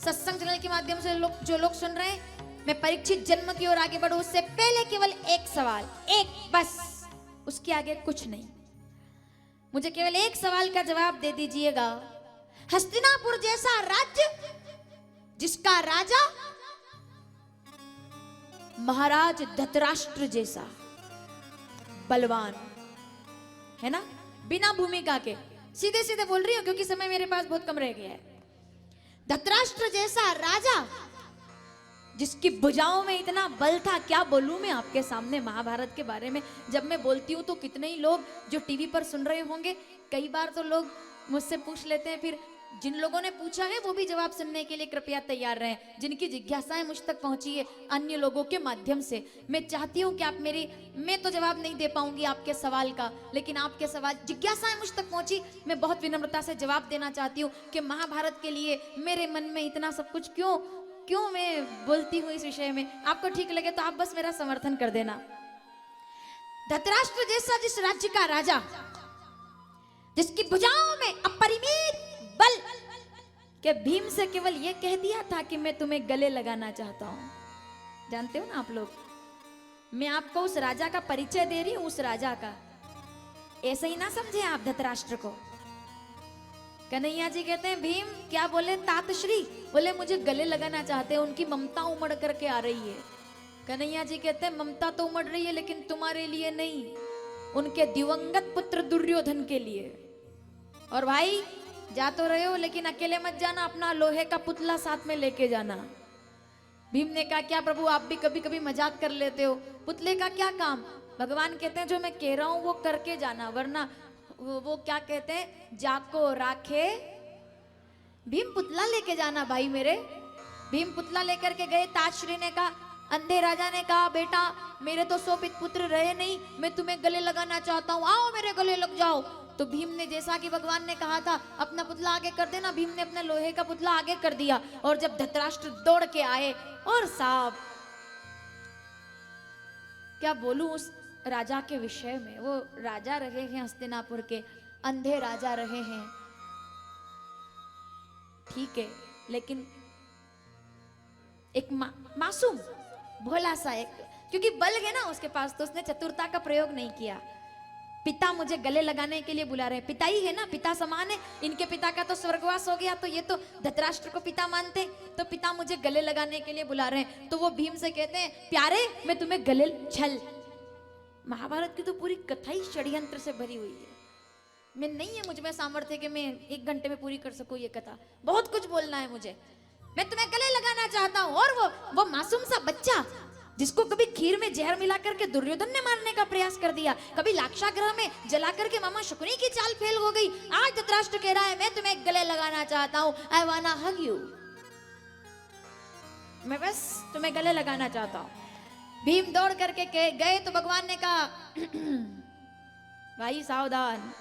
सत्संग चैनल के माध्यम से जो लोग सुन रहे हैं, मैं परीक्षित जन्म की ओर आगे बढ़ूं उससे पहले केवल एक सवाल, एक बस, उसके आगे कुछ नहीं। मुझे केवल एक सवाल का जवाब दे दीजिएगा। हस्तिनापुर जैसा राज्य जिसका राजा महाराज धृतराष्ट्र जैसा बलवान है ना, बिना भूमिका के सीधे सीधे बोल रही हूं क्योंकि समय मेरे पास बहुत कम रह गया है। धृतराष्ट्र जैसा राजा जिसकी भुजाओं में इतना बल था, क्या बोलूं मैं आपके सामने महाभारत के बारे में। जब मैं बोलती हूँ तो कितने ही लोग जो टीवी पर सुन रहे होंगे, कई बार तो लोग मुझसे पूछ लेते हैं, फिर जिन लोगों ने पूछा है वो भी जवाब सुनने के लिए कृपया तैयार रहें। जिनकी जिज्ञासाएं मुझ तक पहुंची है अन्य लोगों के माध्यम से, मैं चाहती हूं कि आप मैं तो जवाब नहीं दे पाऊंगी आपके सवाल का, लेकिन आपके सवाल जिज्ञासाएं मुझ तक पहुंची, मैं बहुत विनम्रता से जवाब देना चाहती हूँ कि महाभारत के लिए मेरे मन में इतना सब कुछ क्यों मैं बोलती हूँ इस विषय में। आपको ठीक लगे तो आप बस मेरा समर्थन कर देना। धृतराष्ट्र जैसा जिस राज्य का राजा, जिसकी भुजाओं में अपरिमित बल, के भीम से केवल ये कह दिया था कि मैं तुम्हें गले लगाना चाहता हूं। जानते हो ना आप लोग, मैं आपको उस राजा का परिचय दे रही हूं, उस राजा का। ऐसे ही ना समझे आप धृतराष्ट्र को। कन्हैया जी कहते हैं भीम क्या बोले, तातश्री बोले मुझे गले लगाना चाहते हैं, उनकी ममता उमड़ करके आ रही है। कन्हैया जी कहते हैं ममता तो उमड़ रही है लेकिन तुम्हारे लिए नहीं, उनके दिवंगत पुत्र दुर्योधन के लिए। और भाई जा तो रहे हो लेकिन अकेले मत जाना, अपना लोहे का पुतला साथ में लेके जाना। भीम ने कहा क्या प्रभु आप भी कभी कभी मजाक कर लेते हो, पुतले का क्या काम। भगवान कहते हैं जो मैं कह रहा हूं वो करके जाना, वरना वो क्या कहते हैं, जाको राखे। भीम पुतला लेके जाना भाई मेरे। भीम पुतला लेकर के गए। ताजश्री ने कहा, अंधे राजा ने कहा बेटा मेरे तो 100 पुत्र रहे नहीं, मैं तुम्हें गले लगाना चाहता हूँ, आओ मेरे गले लग जाओ। तो भीम ने जैसा कि भगवान ने कहा था अपना पुतला आगे कर देना, भीम ने अपना लोहे का पुतला आगे कर दिया। और जब धृतराष्ट्र दौड़ के आए, और साहब क्या बोलूं उस राजा के विषय में। वो राजा रहे हैं हस्तिनापुर के, अंधे राजा रहे हैं, ठीक है, लेकिन एक मासूम भोला सा एक, क्योंकि बल है ना उसके पास, तो उसने चतुरता का प्रयोग नहीं किया। पिता मुझे गले लगाने के लिए बुला रहे हैं, पिता ही है ना, पिता समान है। इनके पिता का तो स्वर्गवास हो गया, तो ये तो धृतराष्ट्र को पिता मानते, तो पिता मुझे गले लगाने के लिए बुला रहे हैं। तो वो भीम से कहते हैं प्यारे मैं तुम्हें गले छल। महाभारत की तो पूरी कथा ही षड्यंत्र से भरी हुई है। मैं नहीं है मुझ में सामर्थ्य कि मैं 1 घंटे में पूरी कर सकूं ये कथा, बहुत कुछ बोलना है मुझे। मैं तुम्हें गले लगाना चाहता हूं। और वो मासूम सा बच्चा जिसको कभी खीर में जहर मिला करके दुर्योधन ने मारने का प्रयास कर दिया, कभी लाक्षागृह में जला करके मामा शकुनी की चाल फेल हो गई, आज धृतराष्ट्र कह रहा है मैं तुम्हें गले लगाना चाहता हूं, आई वाना हग यू, मैं बस तुम्हें गले लगाना चाहता हूं। भीम दौड़ करके गए तो भगवान ने कहा भाई सावधान।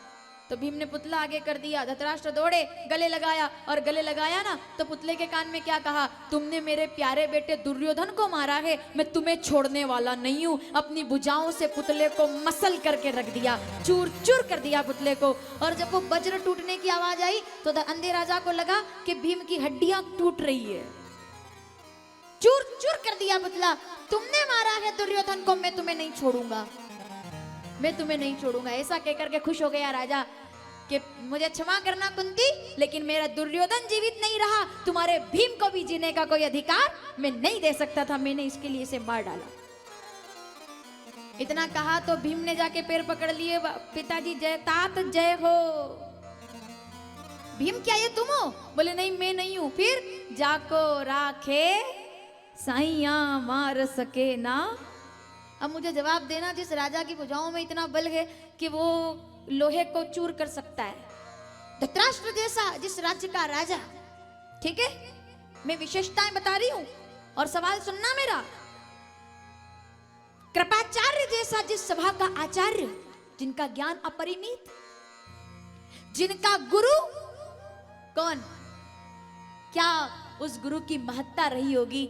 तो भीम ने पुतला आगे कर दिया, धृतराष्ट्र दौड़े, गले लगाया, और गले लगाया ना तो पुतले के कान में क्या कहा, तुमने मेरे प्यारे बेटे दुर्योधन को मारा है, मैं तुम्हें छोड़ने वाला नहीं हूं। अपनी भुजाओं से पुतले को मसल करके रख दिया, चूर चूर कर दिया पुतले को। और जब वो वज्र टूटने की आवाज आई तो अंधे राजा को लगा कि भीम की हड्डियां टूट रही है, चूर चूर कर दिया पुतला। तुमने मारा है दुर्योधन को, मैं तुम्हें नहीं छोड़ूंगा, मैं तुम्हें नहीं छोड़ूंगा। ऐसा कहकर के खुश हो गया राजा। कि मुझे क्षमा करना कुंती, लेकिन मेरा दुर्योधन जीवित नहीं रहा, तुम्हारे भीम को भी जीने का कोई अधिकार मैं नहीं दे सकता था, मैंने इसके लिए इसे मार डाला। इतना कहा तो भीम ने जाके पैर पकड़ लिए, पिताजी जय तात जय हो। भीम क्या ये तुम हो? बोले नहीं मैं नहीं हूं। फिर जाको राखे साइया मार सके ना। अब मुझे जवाब देना, जिस राजा की भुजाओं में इतना बल है कि वो लोहे को चूर कर सकता है, धृतराष्ट्र जैसा जिस राज्य का राजा, ठीक है मैं विशेषताएं बता रही हूं और सवाल सुनना मेरा। कृपाचार्य जैसा जिस सभा का आचार्य, जिनका ज्ञान अपरिमित, जिनका गुरु कौन, क्या उस गुरु की महत्ता रही होगी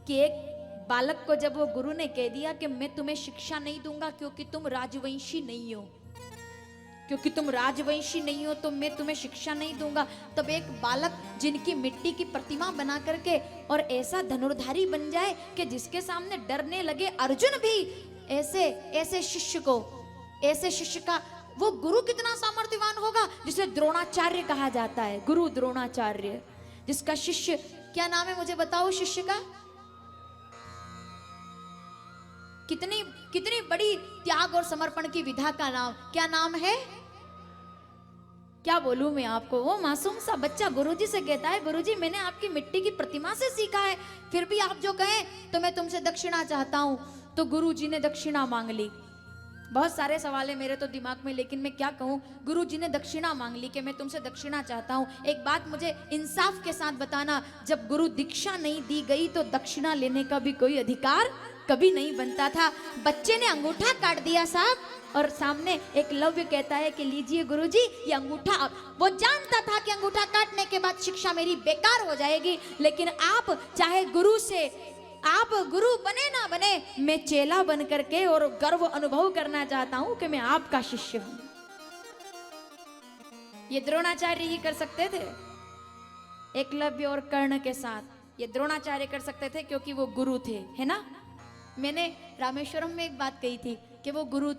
कि एक बालक को जब वो गुरु ने कह दिया कि मैं तुम्हें शिक्षा नहीं दूंगा क्योंकि तुम राजवंशी नहीं हो, क्योंकि तुम राजवंशी नहीं हो तो मैं तुम्हें शिक्षा नहीं दूंगा, तब एक बालक जिनकी मिट्टी की प्रतिमा बना करके और ऐसा धनुर्धारी बन जाए कि जिसके सामने डरने लगे अर्जुन भी, ऐसे शिष्य को, ऐसे शिष्य का वो गुरु कितना सामर्थ्यवान होगा, जिसे द्रोणाचार्य कहा जाता है। गुरु द्रोणाचार्य, जिसका शिष्य, क्या नाम है मुझे बताओ शिष्य का? कितनी बड़ी त्याग और समर्पण की विधा का नाम, क्या नाम है? क्या बोलूं मैं आपको? वो मासूम सा बच्चा गुरुजी से कहता है, गुरुजी मैंने आपकी मिट्टी की प्रतिमा से सीखा है, फिर भी आप जो कहें तो मैं तुमसे दक्षिणा चाहता हूं। तो गुरुजी ने दक्षिणा मांग ली। बहुत सारे सवाल है मेरे तो दिमाग में, लेकिन मैं क्या कहूँ। गुरुजी ने दक्षिणा मांग ली कि मैं तुमसे दक्षिणा चाहता हूँ। एक बात मुझे इंसाफ के साथ बताना, जब गुरु दीक्षा नहीं दी गई तो दक्षिणा लेने का भी कोई अधिकार कभी नहीं बनता था। बच्चे ने अंगूठा काट दिया साहब, और सामने एकलव्य कहता है कि लीजिए गुरुजी ये अंगूठा। वो जानता था कि अंगूठा काटने के बाद शिक्षा मेरी बेकार हो जाएगी, लेकिन आप चाहे गुरु से, आप गुरु बने ना बने, मैं चेला बन करके और गर्व अनुभव करना चाहता हूं कि मैं आपका शिष्य हूं। ये द्रोणाचार्य ही कर सकते थे एकलव्य और कर्ण के साथ, ये द्रोणाचार्य कर सकते थे क्योंकि वो गुरु थे, है ना। मैंने रामेश्वरम में एक बात कही थी कि वो गुरु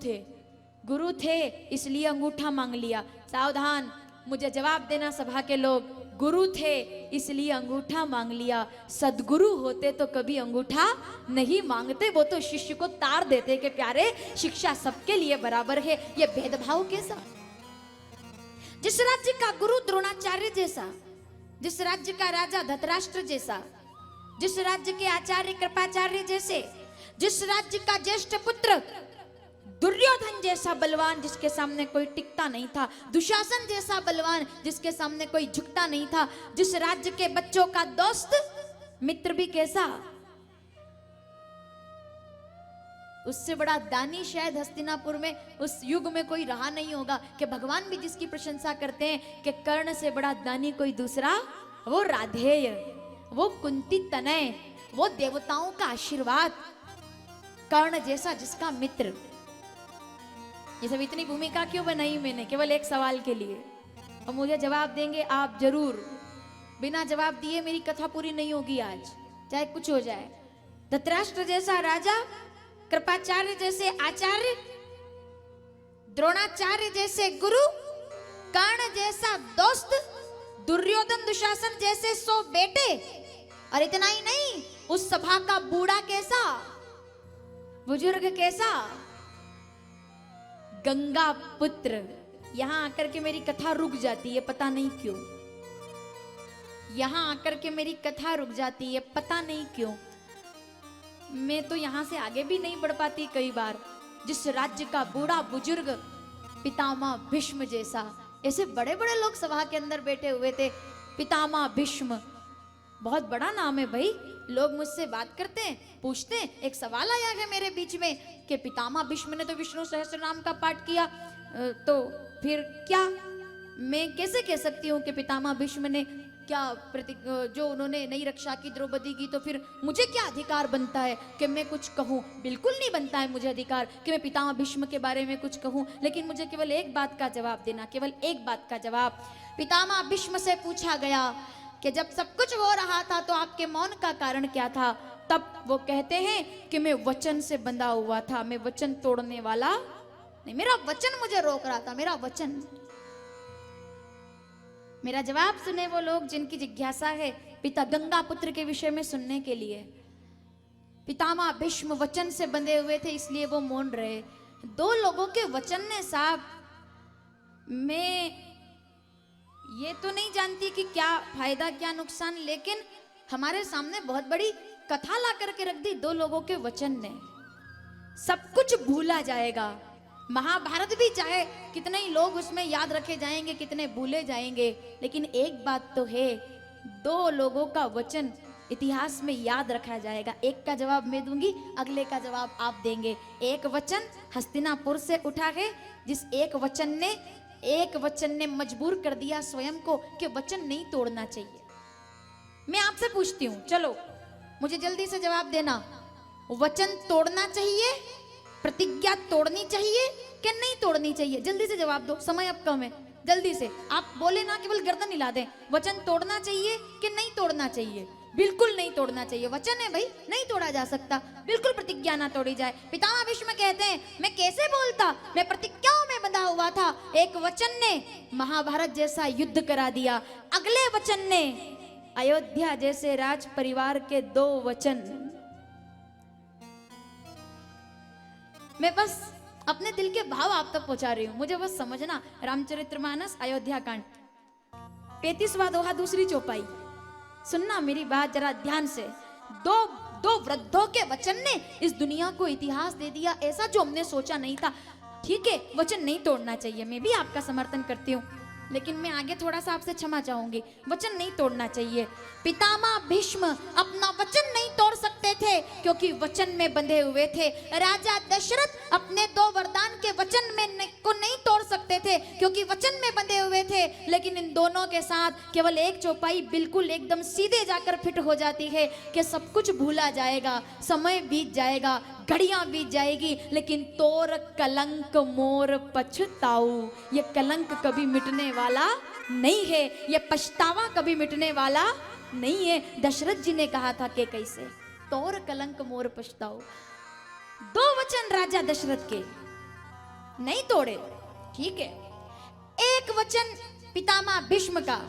थे इसलिए अंगूठा मांग लिया। सावधान, मुझे जवाब देना सभा के लोग, गुरु थे इसलिए अंगूठा मांग लिया, सदगुरु होते तो कभी अंगूठा नहीं मांगते, वो तो शिष्य को तार देते कि प्यारे शिक्षा सबके लिए बराबर है। ये भेदभाव कैसा? जिस राज्य का गुरु द्रोणाचार्य जैसा, जिस राज्य का राजा धृतराष्ट्र जैसा, जिस राज्य के आचार्य कृपाचार्य जैसे, जिस राज्य का ज्येष्ठ पुत्र दुर्योधन जैसा बलवान जिसके सामने कोई टिकता नहीं था, दुशासन जैसा बलवान जिसके सामने कोई झुकता नहीं था, जिस राज्य के बच्चों का दोस्त मित्र भी कैसा, उससे बड़ा दानी शायद हस्तिनापुर में उस युग में कोई रहा नहीं होगा। कि भगवान भी जिसकी प्रशंसा करते हैं कि कर्ण से बड़ा दानी कोई दूसरा, वो राधेय, वो कुंती तनय, वो देवताओं का आशीर्वाद, कर्ण जैसा जिसका मित्र। ये सब इतनी भूमिका क्यों बनाई मैंने? केवल एक सवाल के लिए, और मुझे जवाब देंगे आप जरूर। बिना जवाब दिए मेरी कथा पूरी नहीं होगी आज, चाहे कुछ हो जाए। धृतराष्ट्र जैसा राजा, कृपाचार्य जैसे आचार्य, द्रोणाचार्य जैसे गुरु, कर्ण जैसा दोस्त, दुर्योधन दुशासन जैसे 100 बेटे, और इतना ही नहीं, उस सभा का बूढ़ा कैसा, बुजुर्ग कैसा, गंगा पुत्र। यहां आकर के मेरी कथा रुक जाती है, पता नहीं क्यों। यहां आकर के मेरी कथा रुक जाती है, पता नहीं क्यों। मैं तो यहां से आगे भी नहीं बढ़ पाती कई बार। जिस राज्य का बूढ़ा बुजुर्ग, पितामह भीष्म जैसा, ऐसे बड़े बड़े लोग सभा के अंदर बैठे हुए थे। पितामह भीष्म बहुत बड़ा नाम है भाई। लोग मुझसे बात करते हैं, पूछते हैं, एक सवाल आया है मेरे बीच में कि पितामह भीष्म ने तो विष्णु सहस्त्र नाम का पाठ किया, तो फिर क्या मैं कैसे कह सकती हूँ कि पितामह भीष्म ने क्या जो उन्होंने नई रक्षा की द्रौपदी की, तो फिर मुझे क्या अधिकार बनता है कि मैं कुछ कहूँ? बिल्कुल नहीं बनता है मुझे अधिकार कि मैं पितामह भीष्म के बारे में कुछ कहूँ। लेकिन मुझे केवल एक बात का जवाब देना, केवल एक बात का जवाब। पितामह भीष्म से पूछा गया कि जब सब कुछ हो रहा था तो आपके मौन का कारण क्या था? तब वो कहते हैं कि मैं वचन से बंधा हुआ था, मैं वचन तोड़ने वाला नहीं, मेरा वचन मुझे रोक रहा था, मेरा वचन। मेरा जवाब सुने वो लोग जिनकी जिज्ञासा है पिता गंगा पुत्र के विषय में सुनने के लिए। पितामह भीष्म वचन से बंधे हुए थे इसलिए वो मौन रहे। दो लोगों के वचन ने साहब, मैं ये तो नहीं जानती कि क्या फायदा क्या नुकसान, लेकिन हमारे सामने बहुत बड़ी कथा ला करके रख दी दो लोगों के वचन ने। सब कुछ भूला जाएगा। महाभारत भी चाहे कितने ही लोग उसमें याद रखे जाएंगे, कितने भूले जाएंगे, लेकिन एक बात तो है, दो लोगों का वचन इतिहास में याद रखा जाएगा। एक का जवाब मैं दूंगी, अगले का जवाब आप देंगे। एक वचन हस्तिनापुर से उठा है, जिस एक वचन ने मजबूर कर दिया स्वयं को कि वचन नहीं तोड़ना चाहिए। मैं आपसे पूछती हूं, चलो मुझे जल्दी से जवाब देना, वचन तोड़ना चाहिए, प्रतिज्ञा तोड़नी चाहिए कि नहीं तोड़नी चाहिए? जल्दी से जवाब दो, समय अब कम है, जल्दी से। आप बोले ना, केवल गर्दन हिला दें। वचन तोड़ना चाहिए कि नहीं तोड़ना चाहिए? बिल्कुल नहीं तोड़ना चाहिए। वचन है भाई, नहीं तोड़ा जा सकता, बिल्कुल प्रतिज्ञा ना तोड़ी जाए। पितामह भीष्म कहते हैं, मैं कैसे बोलता, मैं प्रतिज्ञाओं में बंधा हुआ था। एक वचन ने महाभारत जैसा युद्ध करा दिया, अगले वचन ने अयोध्या जैसे राज परिवार के दो वचन। मैं बस अपने दिल के भाव आप तक पहुंचा रही हूं, मुझे बस समझना। रामचरितमानस अयोध्या कांड 35वां दोहा, दूसरी चौपाई। सुनना मेरी बात जरा ध्यान से। दो वृद्धों के वचन ने इस दुनिया को इतिहास दे दिया, ऐसा जो हमने सोचा नहीं था। ठीक है, वचन नहीं तोड़ना चाहिए, मैं भी आपका समर्थन करती हूँ, लेकिन मैं आगे थोड़ा सा आपसे क्षमा चाहूंगी। वचन नहीं तोड़ना चाहिए। पितामह भीष्म अपना वचन नहीं तोड़ सकते थे क्योंकि वचन में बंधे हुए थे। राजा दशरथ अपने दो वरदान के वचन में को नहीं तोड़ सकते थे क्योंकि वचन में बंधे हुए थे। लेकिन इन दोनों के साथ केवल एक चौपाई बिल्कुल एकदम सीधे जाकर फिट हो जाती है कि सब कुछ भूला जाएगा, समय बीत जाएगा, घड़ियां बीत जाएगी, लेकिन तोर कलंक मोर पछताऊ। ये कलंक कभी मिटने वाला नहीं है, ये पछतावा कभी मिटने वाला नहीं है। दशरथ जी ने कहा था कि कैसे, तोर कलंक मोर पछताऊ। दो वचन राजा दशरथ के नहीं तोड़े, ठीक है। एक वचन पितामह भीष्म का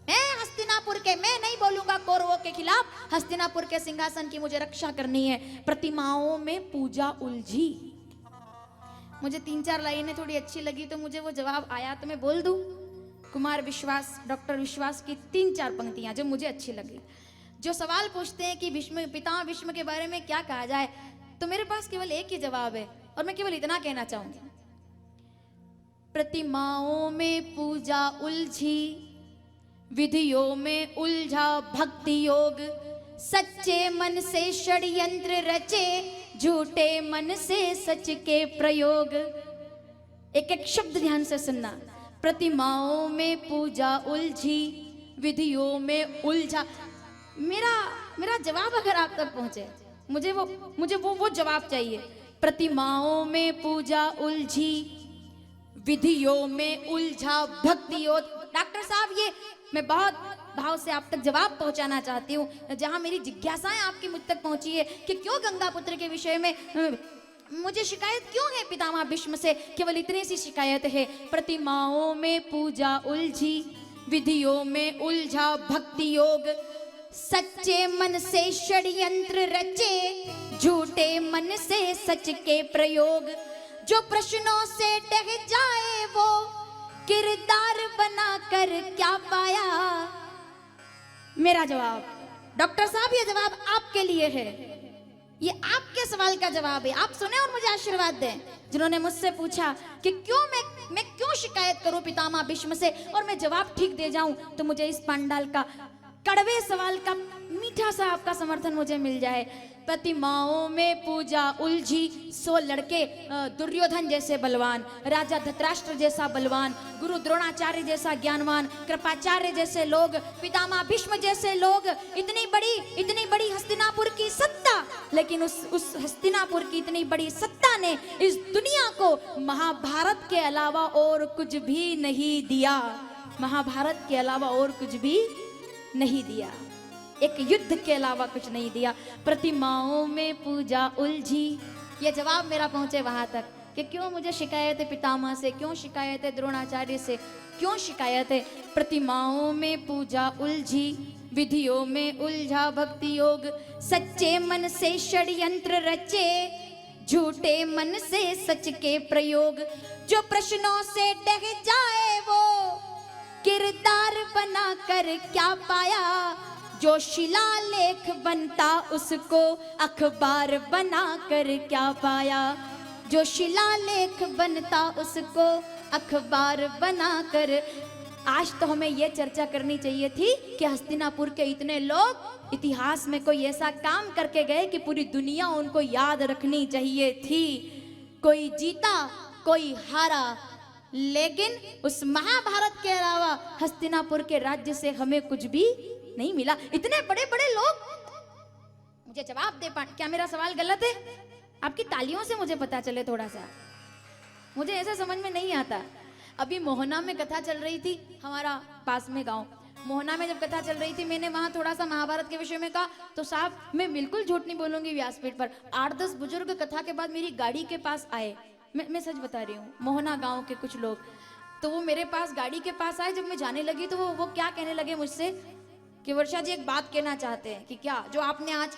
है हस्तिनापुर के, मैं नहीं बोलूंगा कौरवों के खिलाफ, हस्तिनापुर के सिंहासन की मुझे रक्षा करनी है। प्रतिमाओं में पूजा उलझी। मुझे 3-4 लाइनें थोड़ी अच्छी लगी तो मुझे वो जवाब आया तो मैं बोल दूं। कुमार विश्वास, डॉक्टर विश्वास की 3-4 पंक्तियां जो मुझे अच्छी लगी, जो सवाल पूछते हैं कि भीष्म, पितामह भीष्म के बारे में क्या कहा जाए, तो मेरे पास केवल एक ही जवाब है और मैं केवल इतना कहना चाहूंगी। प्रतिमाओं में पूजा उलझी, विधियों में उलझा भक्ति योग, सच्चे मन से षड्यंत्र रचे, झूठे मन से सच के प्रयोग। एक एक शब्द ध्यान से सुनना। प्रतिमाओं में पूजा उलझी, विधियों में उलझा। मेरा जवाब अगर आप तक पहुंचे, मुझे वो जवाब चाहिए। प्रतिमाओं में पूजा उलझी, विधियों में उलझा भक्ति योग। डॉक्टर साहब, ये मैं बहुत भाव से आप तक जवाब पहुंचाना चाहती हूँ, जहां मेरी जिज्ञासाएं आपकी मुझ तक पहुंची है कि क्यों गंगा पुत्र के विषय में मुझे शिकायत क्यों है पितामह भीष्म से। केवल इतनी सी शिकायत है, प्रतिमाओं में पूजा उलझी, विधियों में उलझा भक्ति योग, सच्चे मन से षड्यंत्र रचे, झूठे मन से सच के प्रयोग। जो प्रश्नों से डह जाए वो किरदार बनाकर क्या पाया। मेरा जवाब, डॉक्टर साहब ये जवाब आपके लिए है, ये आपके सवाल का जवाब है। आप सुने और मुझे आशीर्वाद दें। जिन्होंने मुझसे पूछा कि क्यों मैं क्यों शिकायत करूं पितामह भीष्म से और मैं जवाब ठीक दे जाऊं, तो मुझे इस पांडाल का कड़वे सवाल का मीठा सा आपका समर्थन मुझे मिल जाए। प्रतिमाओं में पूजा उलझी, 100 लड़के दुर्योधन जैसे बलवान, राजा धृतराष्ट्र जैसा बलवान, गुरु द्रोणाचार्य जैसा ज्ञानवान, कृपाचार्य जैसे लोग, पितामह भीष्म जैसे लोग, इतनी बड़ी हस्तिनापुर की सत्ता, लेकिन उस हस्तिनापुर की इतनी बड़ी सत्ता ने इस दुनिया को महाभारत के अलावा और कुछ भी नहीं दिया। महाभारत के अलावा और कुछ भी नहीं दिया, एक युद्ध के अलावा कुछ नहीं दिया। प्रतिमाओं में पूजा उलझी, ये जवाब मेरा पहुंचे वहां तक कि क्यों मुझे शिकायत है पितामह से, क्यों शिकायत है द्रोणाचार्य से, क्यों शिकायत है। प्रतिमाओं में पूजा उलझी, विधियों में उलझा भक्ति योग, सच्चे मन से षड्यंत्र रचे, झूठे मन से सच के प्रयोग। जो प्रश्नों से डह जाए वो किरदार बना कर क्या पाया, जो शिलालेख बनता उसको अखबार बना कर क्या पाया, जो शिलालेख बनता उसको अखबार बनाकर। आज तो हमें यह चर्चा करनी चाहिए थी कि हस्तिनापुर के इतने लोग इतिहास में कोई ऐसा काम करके गए कि पूरी दुनिया उनको याद रखनी चाहिए थी। कोई जीता कोई हारा, लेकिन उस महाभारत के अलावा हस्तिनापुर के राज्य से हमें कुछ भी नहीं मिला। इतने बड़े बड़े लोग, मुझे जवाब दे क्या मेरा सवाल गलत है? आपकी तालियों से मुझे पता चले थोड़ा सा, मुझे ऐसा समझ में नहीं आता। अभी मोहना में कथा चल रही थी, हमारा पास में गांव मोहना में जब कथा चल रही थी, मैंने वहां थोड़ा सा महाभारत के विषय में कहा, तो साहब मैं बिल्कुल झूठ नहीं बोलूंगी, व्यासपीठ पर 8-10 बुजुर्ग कथा के बाद मेरी गाड़ी के पास आए। मैं सच बता रही हूँ, मोहना गांव के कुछ लोग, तो वो मेरे पास गाड़ी के पास आए। जब मैं जाने लगी तो वो क्या कहने लगे मुझसे कि वर्षा जी एक बात कहना चाहते हैं। कि क्या? जो आपने आज